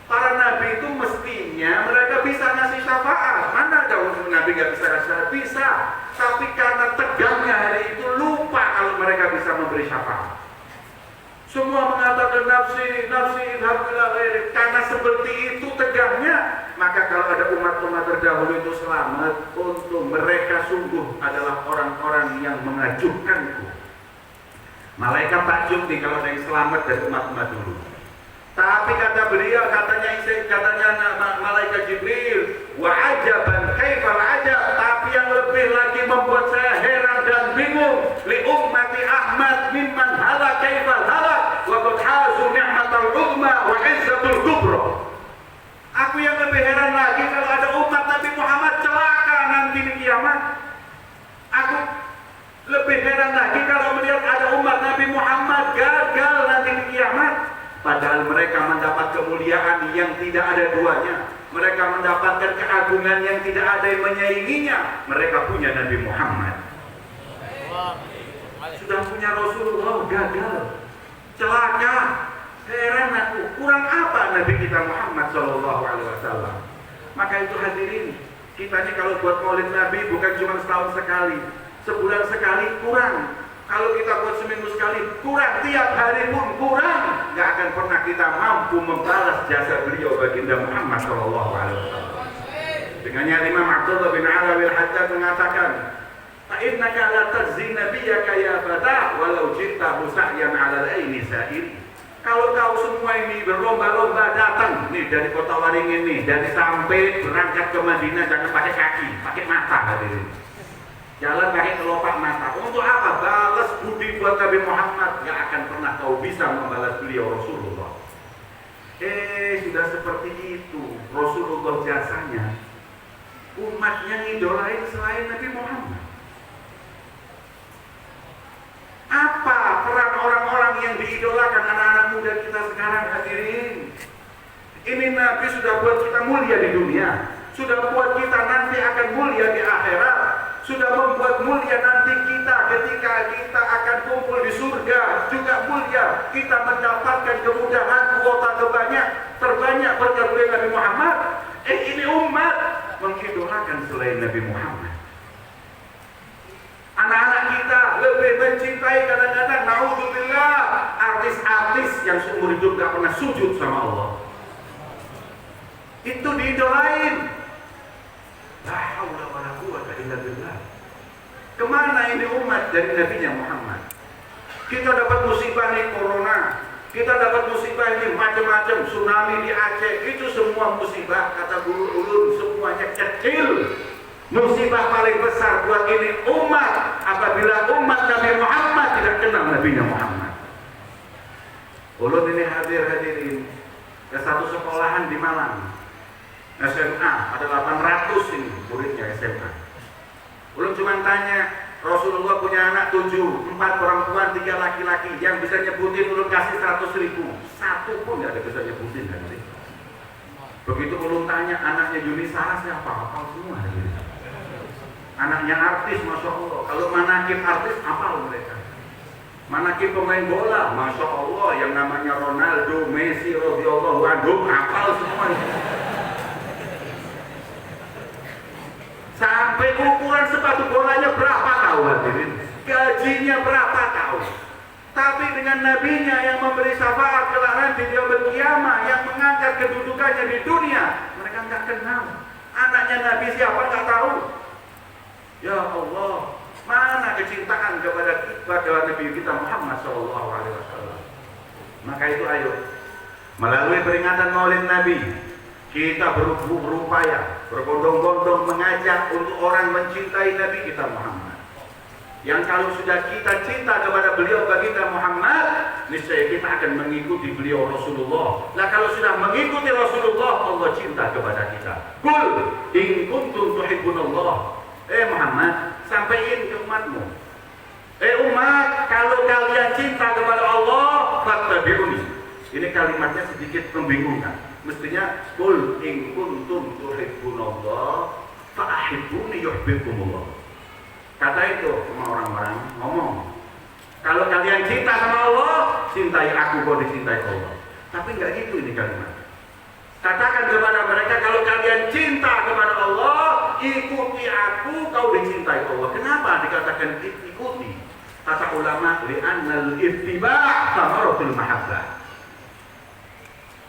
para nabi itu mestinya mereka bisa ngasih syafaat. Mana ada nabi nggak bisa ngasih syafaat? Bisa. Tapi karena tegangnya hari itu lupa kalau mereka bisa memberi syafaat. Semua mengatakan nafsi, nafsi, idhabu ila ghairi. Karena seperti itu tegangnya, maka kalau ada umat-umat terdahulu itu selamat, untuk mereka sungguh adalah orang-orang yang mengajukanku. Malaikat takjub nih kalau ada yang selamat dari umat-umat dulu. Tapi kata beliau, katanya malaikat Jibril, wa ajaban kaifal ajab, tapi yang lebih lagi membuat saya heran dan bingung, li ummati Ahmad mimman halak kaifal halak wa qad hazu ni'matal uzma wa izzatul kubra. Aku yang lebih heran lagi kalau ada umat Nabi Muhammad celaka nanti di kiamat. Aku lebih heran lagi kalau melihat ada umat Nabi Muhammad gagal nanti di kiamat. Padahal mereka mendapat kemuliaan yang tidak ada duanya. Mereka mendapatkan keagungan yang tidak ada yang menyainginya. Mereka punya Nabi Muhammad. Sudah punya Rasulullah, gagal, celaka. Heran aku, kurang apa Nabi kita Muhammad SAW. Maka itu hadirin, kita ini kalau buat maulid Nabi bukan cuma setahun sekali, sebulan sekali kurang. Kalau kita buat seminggu sekali kurang, tiap hari pun kurang, nggak akan pernah kita mampu membalas jasa beliau baginda Muhammad SAW. Dengannya Imam Abdullah bin Alawi al-Haddad mengatakan, "Fa'innaka la tajzi nabiyyaka ya fata walau ji'ta sa'yan 'ala al-aini sa'ir." Kalau kau semua ini berlomba-lomba datang nih dari kota Waringin nih, dari sampai berangkat ke Madinah jangan pakai kaki, pakai mata hadirin. Jalan pakai kelopak mata. Untuk apa? Balas budi buat Nabi Muhammad. Gak akan pernah kau bisa membalas beliau Rasulullah. Sudah seperti itu Rasulullah jasanya. Umatnya ngidolain selain Nabi Muhammad. Apa peran orang-orang yang diidolakan anak-anak muda kita sekarang hadirin? Ini Nabi sudah buat kita mulia di dunia, sudah buat kita nanti akan mulia di akhirat, sudah membuat mulia nanti kita ketika kita akan kumpul di surga juga mulia. Kita mendapatkan kemudahan kuota terbanyak berkat Nabi Muhammad. Ini umat mengidolakan selain Nabi Muhammad. Anak-anak kita lebih mencintai kadang-kadang naudzubillah artis-artis yang seumur hidup gak pernah sujud sama Allah. Itu diidolain. La haula wala quwwata illa billah. Kemana ini umat dari Nabinya Muhammad? Kita dapat musibah nih corona, kita dapat musibah ini macam-macam, tsunami di Aceh, itu semua musibah kata guru ulun semuanya kecil. Musibah paling besar buat ini umat apabila umat Nabi Muhammad tidak kenal Nabinya Muhammad. Ulun ini hadirin ke satu sekolahan di Malang, SMA, ada 800 ini muridnya SMA. Ulun cuma tanya, Rasulullah punya anak 7, 4 perempuan, 3 laki-laki, yang bisa nyebutin ulun kasih 100.000, satu pun nggak ada bisa nyebutin kan? Begitu ulun tanya anaknya Yuni Sarah siapa? Hafal semua hadirin. Anaknya artis, Masya Allah. Kalau manakib artis, hafal mereka. Manakib pemain bola, Masya Allah. Yang namanya Ronaldo, Messi, radhiyallahu anhum, hafal semua. Sampai ukuran sepatu bolanya berapa tahu hadirin? Gajinya berapa tahu? Tapi dengan nabinya yang memberi syafaat kelak di yaumul qiyamah, yang mengangkat kedudukannya di dunia, mereka nggak kenal. Anaknya Nabi siapa nggak tahu. Ya Allah, mana kecintaan kepada Nabi kita Muhammad SAW. Maka itu ayo, melalui peringatan Maulid Nabi, Kita berupaya, berbondong-bondong mengajak untuk orang mencintai Nabi kita Muhammad. Yang kalau sudah kita cinta kepada beliau baginda Muhammad, niscaya kita akan mengikuti beliau Rasulullah. Nah kalau sudah mengikuti Rasulullah, Allah cinta kepada kita. Qul in kuntum tuhibbunallah. Muhammad, sampaikan ke umatmu. Umat, kalau kalian cinta kepada Allah, fattabi'uni. Ini kalimatnya sedikit membingungkan. Mestinya qul in kuntum tuhibbunallah fa'ahibbuni yuhibbukumullah. Kata itu sama orang-orang ngomong, kalau kalian cinta sama Allah, cintai aku, kau dicintai Allah. Tapi enggak gitu ini kalimat. Katakan kepada mereka, kalau kalian cinta kepada Allah, ikuti aku, kau dicintai Allah. Kenapa dikatakan ikuti? Kata ulama, li'annal ittiba' thamaratul mahabbah.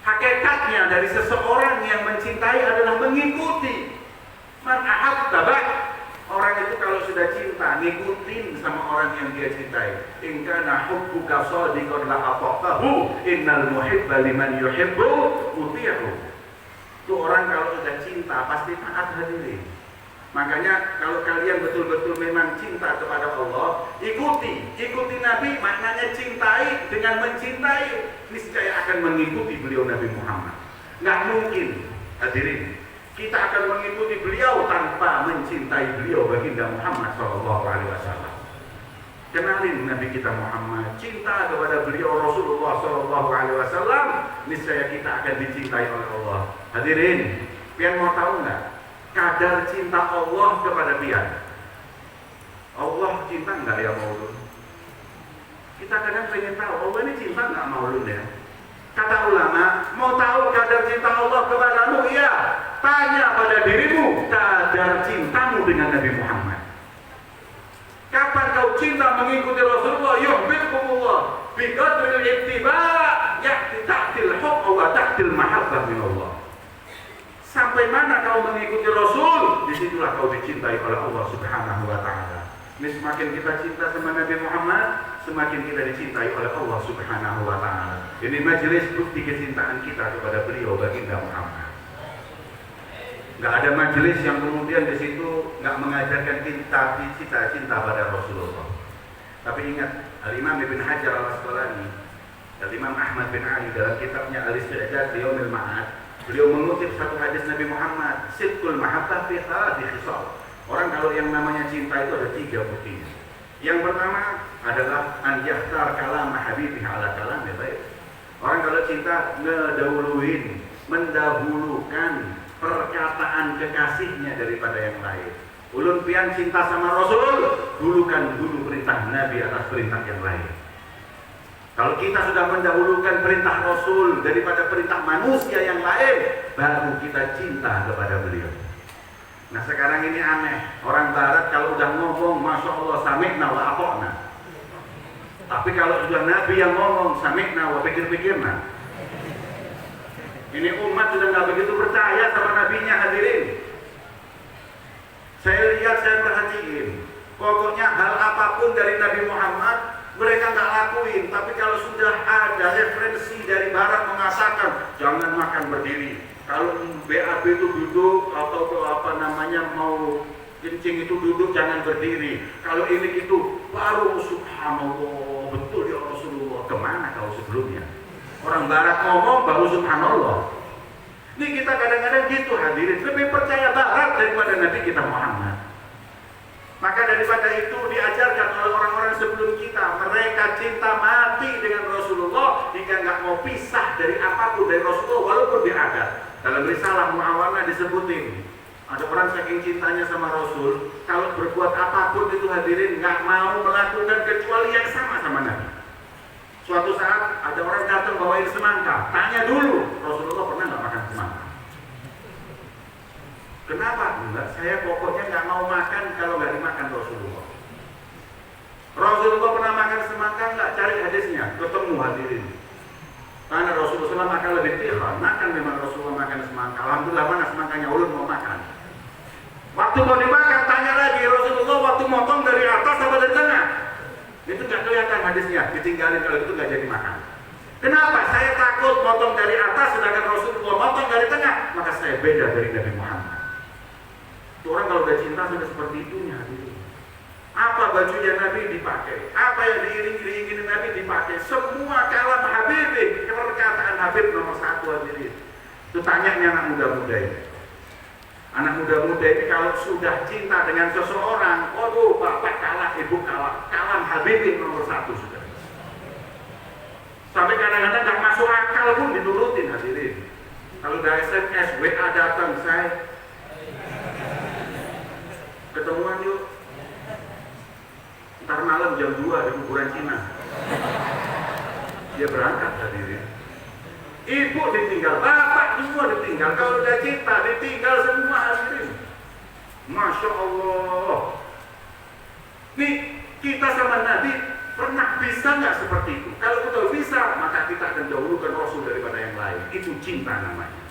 Hakikatnya dari seseorang yang mencintai adalah mengikuti. Man ahabba, orang itu kalau sudah cinta, ngikutin sama orang yang dia cintai. In kana hubbuka shadiqan la ata'tahu, innal muhibba liman yuhibbu muti'u. Itu orang kalau sudah cinta pasti taat hadirin. Makanya kalau kalian betul-betul memang cinta kepada Allah, ikuti Nabi, maknanya cintai. Dengan mencintai, niscaya akan mengikuti beliau Nabi Muhammad. Nggak mungkin hadirin kita akan mengikuti beliau tanpa mencintai beliau baginda Muhammad SAW. Kenalin Nabi kita Muhammad, cinta kepada beliau Rasulullah SAW, niscaya kita akan dicintai oleh Allah. Hadirin, pian mau tahu nggak kadar cinta Allah kepada pian? Allah cinta nggak ya maulud? Kita kadang pengen tahu Allah ini cinta nggak maulud ya? Kata ulama, mau tahu kadar cinta Allah kepadamu? Iya. Tanya pada dirimu kadar cintamu dengan Nabi Muhammad. Kapan kau cinta mengikuti Rasulullah? Yuhibbukumullah biqadril ittiba' ya'ti ta'til hubba wa ta'til mahabbah min Allah. Sampai mana kau mengikuti Rasul, disitulah kau dicintai oleh Allah Subhanahu wa ta'ala. Ini semakin kita cinta sama Nabi Muhammad, semakin kita dicintai oleh Allah Subhanahu wa ta'ala. Ini majelis bukti kecintaan kita kepada beliau baginda Muhammad. Nggak ada majelis yang kemudian di situ nggak mengajarkan cinta pada Rasulullah. Tapi ingat, Al-Imam Ibn Hajar Al-Asqalani, Al-Imam Ahmad bin Ali dalam kitabnya Al-Isti'dad Liyaumil Ma'ad, beliau mengutip satu hadis Nabi Muhammad, sidqul mahabbah fi thalathi khisal. Orang kalau yang namanya cinta itu ada 3 buktinya. Yang pertama adalah an yahtar kalam habibih ala kalam baik. Orang kalau cinta mendahulukan perkataan kekasihnya daripada yang lain. Ulun pian cinta sama Rasul, dulukan dulu perintah Nabi atas perintah yang lain. Kalau kita sudah mendahulukan perintah Rasul daripada perintah manusia yang lain, baru kita cinta kepada beliau. Nah sekarang ini aneh, orang barat kalau udah ngomong, Masya Allah, sami'na wa ata'na. Tapi kalau sudah Nabi yang ngomong, sami'na wa pikir-pikirna. Ini umat sudah nggak begitu percaya sama Nabinya hadirin. Saya lihat, saya perhatiin, pokoknya hal apapun dari Nabi Muhammad, mereka nggak lakuin. Tapi kalau sudah ada referensi dari barat mengatakan, jangan makan berdiri. Kalau BAB itu duduk atau mau kencing itu duduk, jangan berdiri. Kalau ini gitu, baru subhanallah, betul ya Rasulullah. Kemana kau sebelumnya? Orang barat ngomong baru subhanallah. Ini kita kadang-kadang gitu hadirin, lebih percaya barat daripada Nabi kita Muhammad. Maka daripada itu diajarkan oleh orang-orang sebelum kita, mereka cinta mati dengan Rasulullah hingga nggak mau pisah dari apapun dari Rasulullah walaupun diadat. Dalam risalah Mu'awana disebutin, ada orang saking cintanya sama Rasul, kalau berbuat apapun itu hadirin nggak mau melakukan kecuali yang sama Nabi. Suatu saat ada orang datang bawain semangka, tanya dulu, Rasulullah pernah nggak makan semangka? Kenapa? Enggak, saya pokoknya nggak mau makan kalau nggak dimakan Rasulullah. Rasulullah pernah makan semangka nggak? Cari hadisnya, ketemu hadirin. Karena Rasulullah makan lebih tihan, makan memang Rasulullah makan semangka. Alhamdulillah mana semangkanya ulun mau makan. Waktu mau dimakan, tanya lagi Rasulullah waktu motong dari atas atau dari tengah? Itu nggak kelihatan hadisnya, ditinggalin kalau itu nggak jadi makan. Kenapa? Saya takut motong dari atas sedangkan Rasulullah motong dari tengah, maka saya beda dari Nabi Muhammad. Itu orang kalau udah cinta sudah seperti itunya. Apa bajunya Nabi dipakai, apa yang diiring-iringin Nabi dipakai, semua kalam Habib, perkataan Habib nomor 1 hadirin. Itu tanyanya anak muda-muda ini. Anak muda-muda ini kalau sudah cinta dengan seseorang, waduh bapak kalah, ibu kalah, kalam Habib nomor 1 sudah. Sampai kadang-kadang gak masuk akal pun diturutin hadirin. Kalau udah SMS, WA datang, saya ketemuan yuk. Ntar malam jam 2 di kuburan Cina. Dia berangkat hadirin. Ibu ditinggal, bapak semua ditinggal. Kalau udah cinta ditinggal semua hadirin. Masya Allah. Nih kita sama Nabi pernah bisa nggak seperti itu? Kalau kita bisa, maka kita akan dahulukan Rasul daripada yang lain. Itu cinta namanya.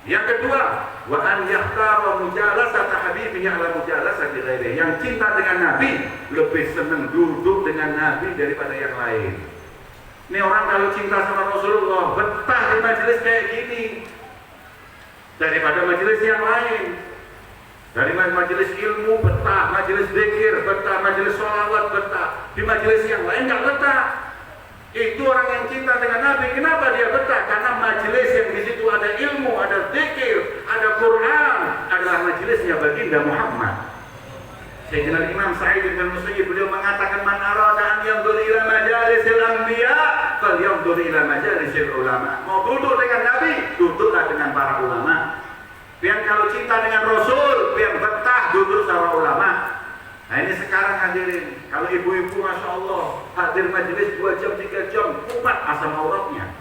Yang kedua, wa an yahtara mujalasata habibihi ala mujalasati ghairihi. Yang cinta dengan Nabi lebih senang duduk dengan Nabi daripada yang lain. Ini orang kalau cinta sama Rasulullah betah di majelis kayak gini daripada majelis yang lain. Dari majelis ilmu betah, majelis zikir betah, majelis sholawat betah. Di majelis yang lain nggak betah. Itu orang yang cinta dengan Nabi. Kenapa dia betah? Karena majelis yang di situ ada ilmu, ada zikir, ada Quran, adalah majelisnya baginda Muhammad. Sayyidina Imam Sa'id bin Musayyib beliau mengatakan, man arada an yanzur ila majalisil anbiya falyanzur ila majalisil ulama. Mau duduk dengan Nabi, duduklah dengan para ulama. Biar kalau cinta dengan Rasul, biar betah duduk sama ulama. Nah ini sekarang hadirin, kalau ibu-ibu Masya Allah hadir majelis 2 jam, 3 jam, kumat asam auratnya.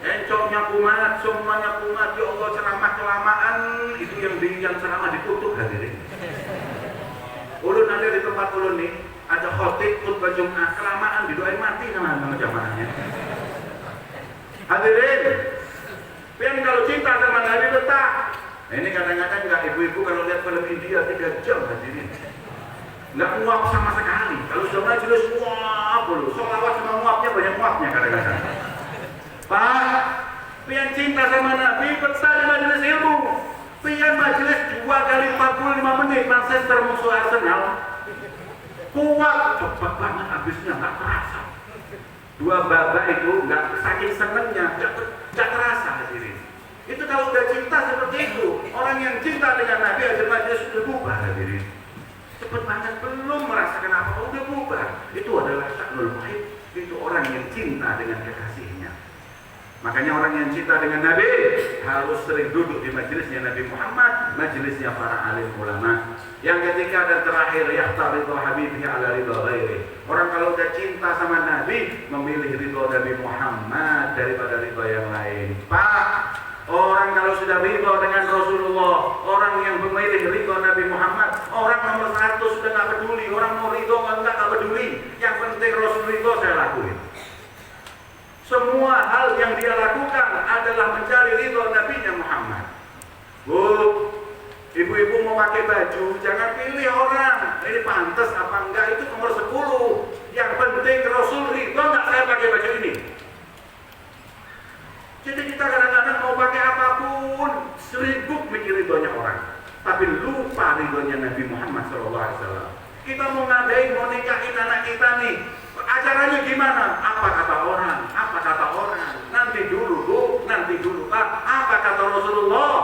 Encoknya kumat, semuanya kumat. Ya Allah, ceramah kelamaan, itu yang ceramah ditutup hadirin. Ulun ada di tempat ulun nih, ada khotib khutbah Jumat, kelamaan didoain mati sama jamaahnya. Hadirin, pian kalau cinta sama Nabi betah. Nah, ini kadang-kadang nggak ibu-ibu kalau lihat film India 3 jam hadirin, nggak muap sama sekali. Kalau sudah majelis muap dulu, sholawat sama muapnya banyak muapnya kadang-kadang. Pak, pian cinta sama Nabi betah di majelis ilmu. Pian majelis 2 kali 45 menit Manchester musuh Arsenal. Kuat, cepat banget habisnya, nggak terasa. 2 babak itu nggak saking senengnya, nggak terasa hadirin. Itu kalau udah cinta seperti itu. Orang yang cinta dengan Nabi aja majelis sudah bubar hadirin. Cepat banget, belum merasakan apa, udah bubar. Itu adalah sya'nul muhib. Itu orang yang cinta dengan kekasihnya. Makanya orang yang cinta dengan Nabi harus sering duduk di majelisnya Nabi Muhammad, majelisnya para alim ulama. Yang ketiga dan terakhir, yahtaridu habibihi ala ridha ghairi. Orang kalau udah cinta sama Nabi, memilih ridha Nabi Muhammad daripada ridha yang lain. Pak, orang kalau sudah ridha dengan Rasulullah, orang yang memilih ridha Nabi Muhammad, orang nomor 1 sudah nggak peduli. Orang mau ridha nggak peduli. Yang penting Rasul ridha, saya lakuin. Semua hal yang dia lakukan adalah mencari ridho Nabi Muhammad. Bu, ibu-ibu mau pakai baju, jangan pilih orang. Ini pantas apa enggak, itu nomor 10. Yang penting Rasul ridho enggak saya pakai baju ini. Jadi kita kadang-kadang mau pakai apapun, sibuk mikir ridhonya orang, tapi lupa ridhonya Nabi Muhammad SAW. Kita mau ngadain, mau nikahin anak kita nih, acaranya gimana? Apa kata orang? Apa kata orang? Nanti dulu Bu, nanti dulu Pak. Apa kata Rasulullah?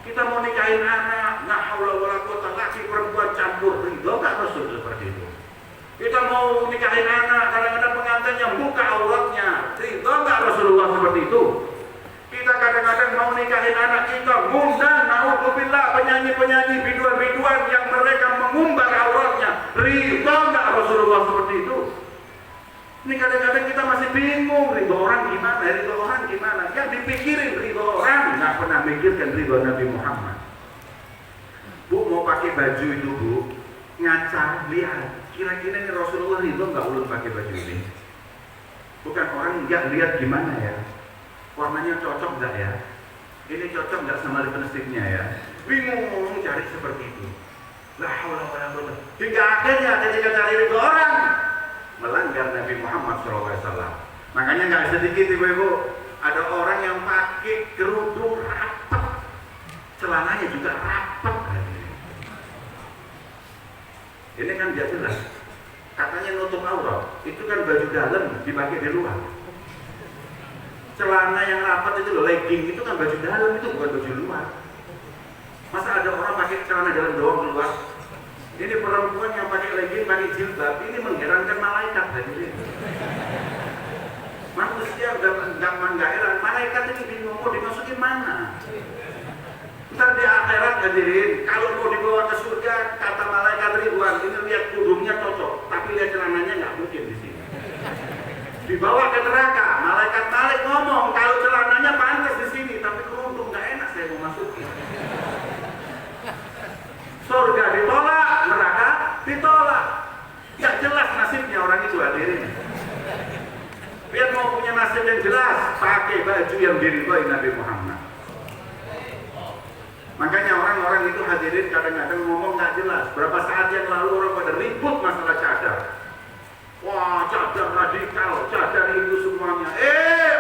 Kita mau nikahin anak, la haula wala quwwata, laki perempuan campur, ridho nggak Rasul seperti itu? Kita mau nikahin anak, kadang-kadang pengantin yang buka auratnya, ridho nggak Rasulullah seperti itu? Kita kadang-kadang mau nikahin anak kita, ngundang, naudzubillah, penyanyi-penyanyi, biduan-biduan yang mereka mengumbar auratnya, ridho nggak Rasulullah seperti itu? Ini kadang-kadang kita masih bingung, ridho orang gimana, ridho orang gimana? Yang dipikirin ridho orang, nggak pernah mikirkan ridho Nabi Muhammad. Bu mau pakai baju itu Bu, ngaca, lihat, kira-kira ini Rasulullah ridho nggak ulun pakai baju ini? Bukan orang nggak lihat gimana ya, warnanya cocok nggak ya? Ini cocok nggak sama lipsticknya ya? Bingung cari seperti itu. La haula wala quwwata. Hingga akhirnya ketika cari ridho orang, melanggar Nabi Muhammad SAW. Makanya nggak sedikit ibu-ibu, ada ada orang yang pakai kerudung rapat, celananya juga rapat. Ini kan dia jelas. Katanya nutup aurat, itu kan baju dalam dipakai di luar. Celana yang rapat itu loh, legging itu kan baju dalam, itu bukan baju luar. Masa ada orang pakai celana dalam doang keluar? Ini perempuan yang pakai legging, pakai jilbab, ini mengherankan malaikat hadirin. Manusia udah nggak heran, malaikat ini bingung mau dimasukin mana? Ntar di akhirat hadirin, kalau mau dibawa ke surga, kata malaikat Ridwan, ini lihat kudungnya cocok, tapi lihat celananya nggak mungkin di sini. Dibawa ke neraka, malaikat Malik ngomong, kalau celananya pantas di sini, tapi kerudung nggak enak saya mau masukin. Surga ditolak, neraka ditolak. Nggak jelas nasibnya orang itu hadirin. Biar mau punya nasib yang jelas, pakai baju yang diridhoi Nabi Muhammad. Makanya orang-orang itu hadirin kadang-kadang ngomong nggak jelas. Berapa saat yang lalu orang pada ribut masalah cadar. Wah, cadar radikal, cadar itu semuanya.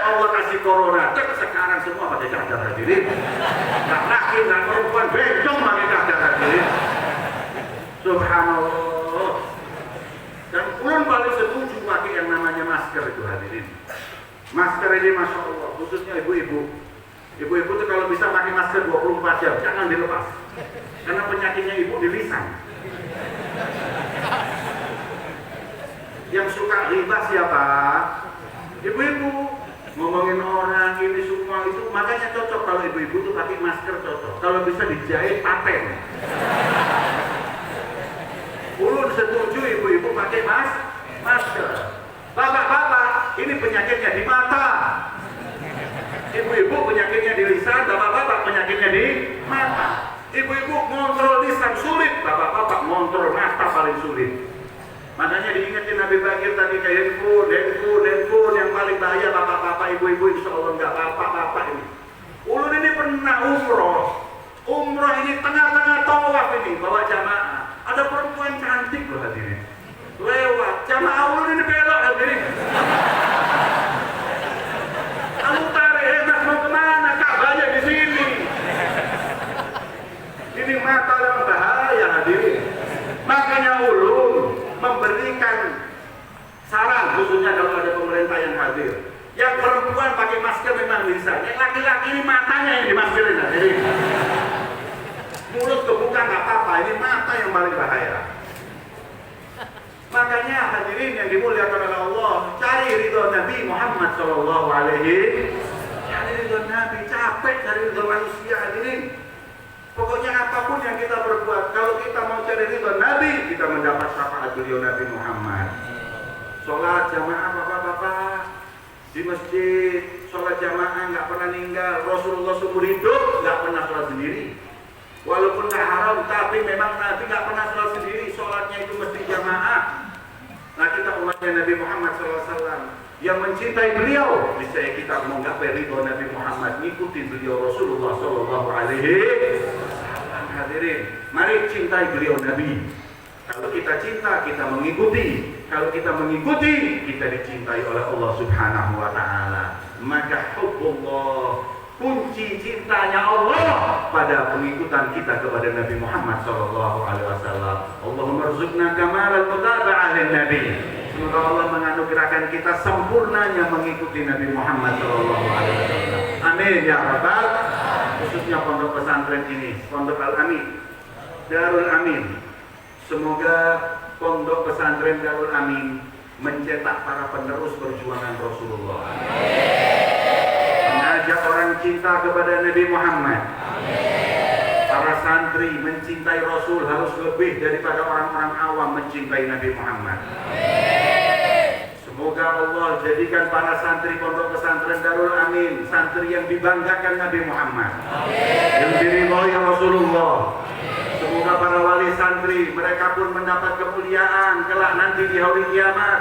Allah kasih corona, sekarang semua pakai cadar hadirin. Nggak laki, nggak perempuan, bencong pakai cadar hadirin. Subhanallah. Dan ulun paling setuju pakai yang namanya masker itu hadirin. Masker ini Masya Allah, khususnya ibu-ibu. Ibu-ibu itu kalau bisa pakai masker 24 jam, jangan dilepas. Karena penyakitnya ibu di lisan. Yang suka riba siapa? Ibu-ibu. Ngomongin orang ini semua itu, makanya cocok kalau ibu-ibu tuh pakai masker cocok. Kalau bisa dijahit paten. Ulun setuju ibu-ibu pakai masker. Bapak-bapak, ini penyakitnya di mata. Ibu-ibu penyakitnya di lisan, bapak-bapak penyakitnya di mata. Ibu-ibu ngontrol lisan sulit, bapak-bapak ngontrol mata paling sulit. Makanya diingetin Nabi Bagir tadi ke handphone yang paling bahaya bapak-bapak, ibu-ibu insya Allah enggak bapak-bapak ini. Ulun ini pernah umroh ini tengah-tengah tawaf ini bawa jamaah. Ada perempuan cantik loh hadirin. Lewat jamaah ulun ini belok hadirin. Kamu tarik enak mau kemana? Ka'bahnya di sini. Ini mata yang bahaya hadirin. Makanya ulun memberikan saran khususnya kalau ada pemerintah yang hadir. Yang perempuan pakai masker memang bisa. Yang laki-laki ini matanya yang dimaskerin hadirin. Mulut kebuka nggak apa-apa. Ini mata yang paling bahaya. Makanya hadirin yang dimuliakan oleh Allah, cari ridho Nabi Muhammad SAW. Cari ridho Nabi, capek cari ridho manusia hadirin. Pokoknya apapun yang kita berbuat, kalau kita mau cari ridho Nabi, kita mendapat syafaat beliau Nabi Muhammad. Sholat jamaah bapak-bapak di masjid, sholat jamaah nggak pernah ninggal. Rasulullah seumur hidup nggak pernah sholat sendiri. Walaupun nggak haram, tapi memang Nabi nggak pernah sholat sendiri. Sholatnya itu mesti jamaah. Nah kita umatnya Nabi Muhammad SAW yang mencintai beliau, misalnya kita mau nggak ridho Nabi Muhammad, ngikutin beliau Rasulullah SAW. Hadirin, mari cintai beliau Nabi. Kalau kita cinta, kita mengikuti. Kalau kita mengikuti, kita dicintai oleh Allah Subhanahu Wa Taala. Maka hubbullah, kunci cintanya Allah pada pengikutan kita kepada Nabi Muhammad SAW. Allahumma rzuqna kamalal mutaba'ah lin Nabi. Semoga Allah menganugerahkan kita sempurnanya mengikuti Nabi Muhammad SAW. Amin ya rabbal. Khususnya pondok pesantren ini, pondok Al-Amin, Darul Amin. Semoga pondok pesantren Darul Amin mencetak para penerus perjuangan Rasulullah. Mengajak orang cinta kepada Nabi Muhammad. Para santri mencintai Rasul harus lebih daripada orang-orang awam mencintai Nabi Muhammad. Semoga Allah jadikan para santri pondok pesantren Darul Amin santri yang dibanggakan Nabi Muhammad, yang diridhoi Rasulullah. Semoga para wali santri mereka pun mendapat kemuliaan kelak nanti di hari kiamat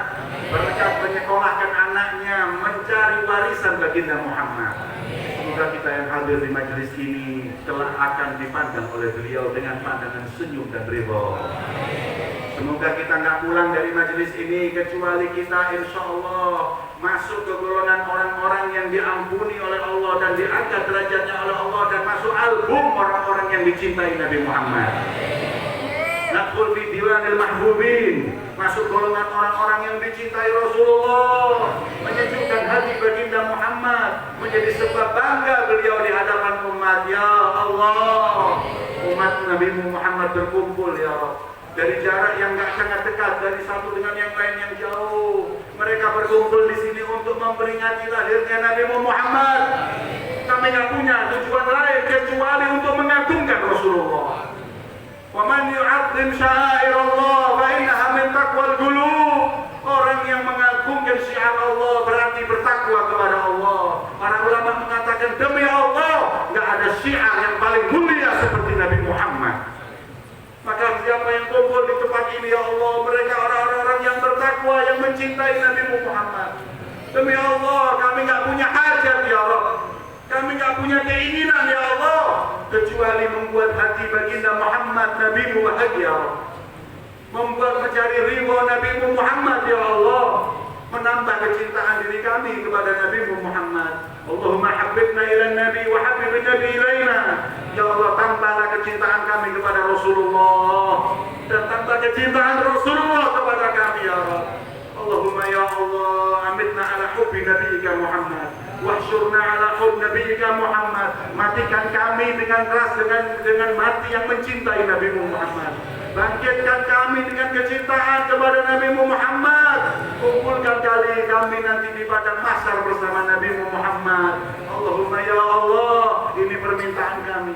berkat menyekolahkan anaknya mencari warisan baginda Muhammad. Semoga kita yang hadir di majelis ini kelak akan dipandang oleh beliau dengan pandangan senyum dan ridha. Semoga kita nggak pulang dari majelis ini kecuali kita insya Allah masuk ke golongan orang-orang yang diampuni oleh dan diangkat derajatnya oleh Allah dan masuk album orang-orang yang dicintai Nabi Muhammad. Nadkhul fi diwanil mahbubin, masuk golongan orang-orang yang dicintai Rasulullah, menyejukkan hati baginda Muhammad, menjadi sebab bangga beliau di hadapan umat. Ya Allah, umat Nabi Muhammad berkumpul ya Rabb, dari jarak yang gak sangat dekat, dari satu dengan yang lain yang jauh. Mereka berkumpul di sini untuk memperingati lahirnya Nabi Muhammad. Kami gak punya tujuan lain kecuali untuk mengagungkan Rasulullah. Wa man yu'azzim sya'airallah fa innaha min taqwal qulub. Orang yang mengagungkan syiar Allah berarti bertakwa kepada Allah. Para ulama mengatakan demi Allah enggak ada syiar yang paling mulia seperti Nabi Muhammad. Maka siapa yang kumpul di tempat ini ya Allah, mereka orang-orang yang bertakwa, yang mencintai Nabi Muhammad. Demi Allah kami enggak punya hajat ya Allah, kami enggak punya keinginan ya Allah, kecuali membuat hati baginda Muhammad Nabi-Mu bahagia, membuat mencari ridho Nabi Muhammad ya Allah, menambah kecintaan diri kami kepada Nabi Muhammad. Allahumma habbibna ila Nabi wa habbib Nabi ilaina. Ya Allah, tambahlah kecintaan kami kepada Rasulullah dan tambah kecintaan Rasulullah kepada kami ya Allah. Allahumma ya Allah, amitna ala hubbi Nabiyyika Muhammad, wahsyurna ala hubbi Nabiyyika Muhammad. Matikan kami dengan keras, dengan mati yang mencintai Nabi Muhammad. Bangkitkan kami dengan kecintaan kepada Nabi Muhammad. Kumpulkan kami nanti di padang mahsyar bersama Nabi Muhammad. Allahumma ya Allah, ini permintaan kami.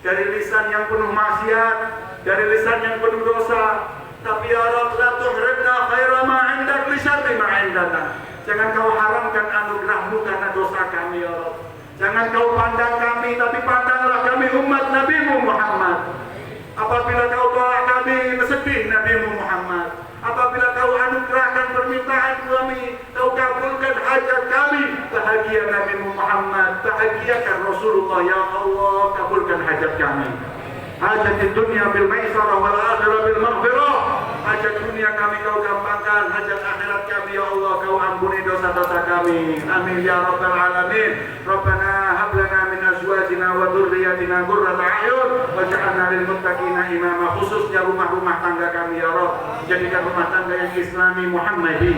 Dari lisan yang penuh maksiat, dari lisan yang penuh dosa, tapi ya Rabb, la tuhridna khaira ma 'indak li syarri ma 'indana. Jangan kau haramkan anugerahmu karena dosa kami ya Rabb. Jangan kau pandang kami, tapi pandanglah kami umat Nabi Muhammad. Apabila kau tolak kami, sedih Nabi Muhammad. Apabila kau anugerahkan permintaan kami, kau kabulkan hajat kami, bahagia Nabi Muhammad, bahagiakan Rasulullah. Ya Allah, kabulkan hajat kami. Hajat di dunia bil maisarah wal akhirah bil maghfirah. Hajat dunia kami kau gampangkan, hajat akhirat kami ya Allah kau ampuni dosa-dosa kami. Amin ya rabbal alamin. Rabbana hab lana min azwajina wa dzurriyyatina qurrata a'yun waj'alna lil muttaqina imama. Khususnya rumah-rumah tangga kami ya Rabb, jadikan rumah tangga yang Islami Muhammadi,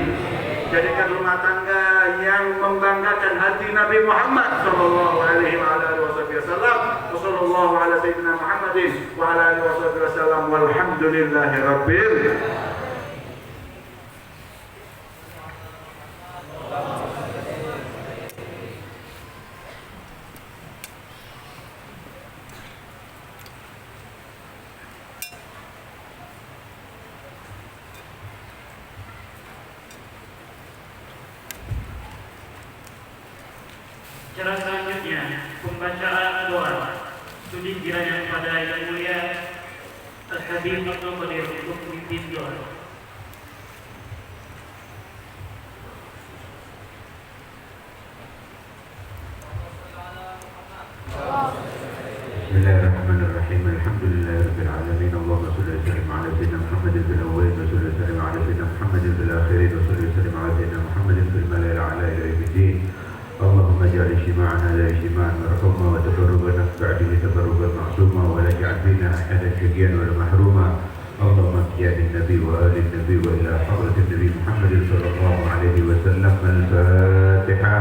jadikan rumah tangga yang membanggakan hati Nabi Muhammad sallallahu alaihi wasallam. Wassallallahu ala sayyidina Muhammadin wa ala alihi wasallam walhamdulillahi rabbil Cara selanjutnya pembacaan doa. Sudi kiranya kepada yang mulia Al-Habib Abdul Qadir untuk memimpin doa. Bismillahirrahmanirrahim. Alhamdulillahirabbil alamin. Allahumma shalli wa sallim ala sayyidina Muhammadin fil awwalin wa salli wa sallim ala sayyidina Muhammadin fil akhirin wa salli wa sallim ala sayyidina Muhammadin fil mala'il a'la ila yaumiddin. اللهم اجعل اجتماعنا لا اجتماعا مرحوما وتفرقنا بعده تفرقا معصوما ولا تجعل فينا احدا شقيا ولا محروما. اللهم احيا بالنبي وآل النبي والى حضرة النبي محمد صلى الله عليه وسلم. الفاتحة.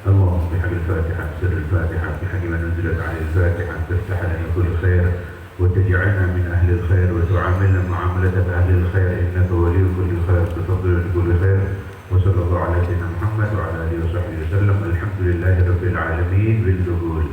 اللهم بحق الفاتحة، سر الفاتحة، بحق ما نزلت على الفاتحة تفتح لنا كل خير وتجعلنا من أهل الخير وتعاملنا معاملة أهل الخير إنك ولي كل خير بفضل كل خير. وصلى الله على سيدنا محمد وعلى آله وصحبه وسلم. الحمد لله رب العالمين بالقبول.